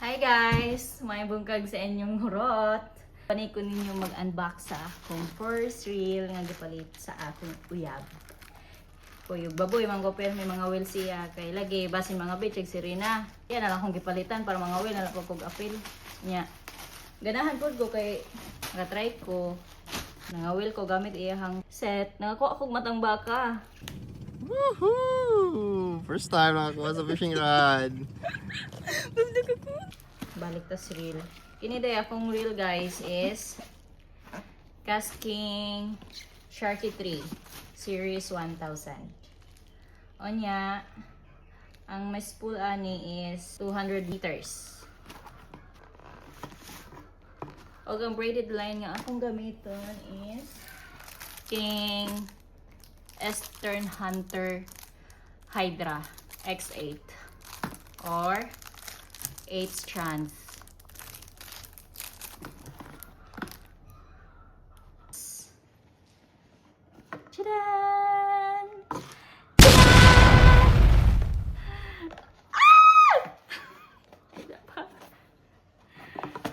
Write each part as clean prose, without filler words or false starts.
Hi guys! May bungkag sa inyong hurot. Panay ko ninyo mag-unbox sa akong first reel nga gipalit sa akong uyab. Kuyog baboy, mga pero may mga wheel siya. Kay lagi, basin mga bitch, sirina. Yan na lang akong gipalitan para mga wheel na lang kong apil. Nya. Ganahan po ko kay try ko. Nangawil ko gamit iyahang set. Nakakuha akong matang baka. Woohoo! First time nakakuha sa fishing rod. Balik tas reel. Kiniday akong reel guys is Casking Sharky 3 Series 1000. Onya, ang may spool ani is 200 liters. O ang braided line nga akong gamiton is King Eastern Hunter Hydra X8 or 8 strands. Tadaan! Tadaan! Ah!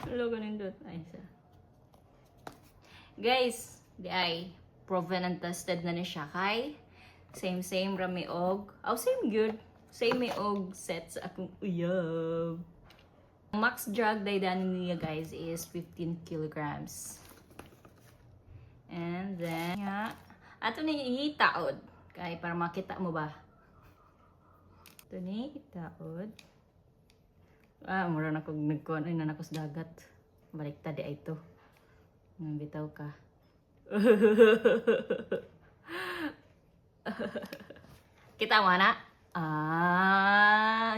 Logo nindot. Ay, isa. Guys, di ay proven and tested na ni siya kay same rami og same good. Same may og set sa akong uyab. Max drag daydanin niya guys is 15 kilograms. And then, ato ni itaod. Kaya para makita mo ba? Ito ni itaod. Mura na kong nagkuhan. Ay, nanakos dagat. Baliktad di ito. Bitaw ka. Kita mo na?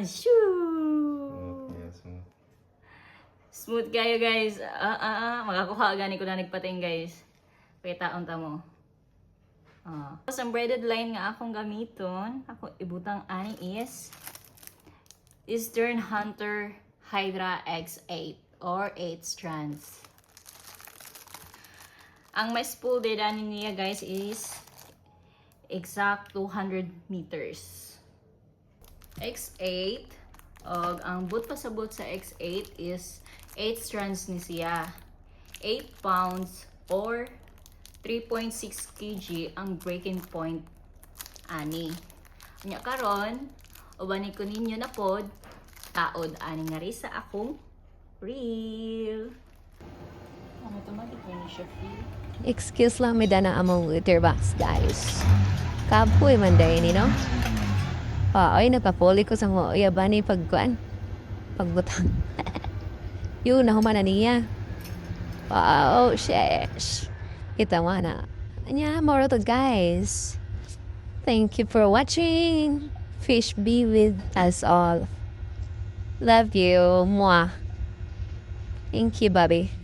Shoo! Yeah, smooth. Smooth kayo guys. Makakuha gani ko na nagpating guys. Pakitaon ta mo. Tapos ang braided line nga akong gamiton, ako ibutang ani is Eastern Hunter Hydra X8 or 8 strands. Ang may spool dani niya guys is exact 200 meters. X8 og ang boot pasabot sa X8 is 8 strands ni siya. 8 pounds or 3.6 kg ang breaking point ani. Nya karon ubani ko ninyo na pod taod ani nga ri sa akong reel. Ang automatic ni siya free. Excuse lang, may dana among litter box, guys. Kapoy man dahil ni, no? Ay, napapuli ko sa mga uyabani pagkuan. Pagbutang. Yun, nahuman na niya. Wow, sheesh. Kita mo na. Anya, more to guys. Thank you for watching. Fish be with us all. Love you. Mwah. Thank you, Bobby.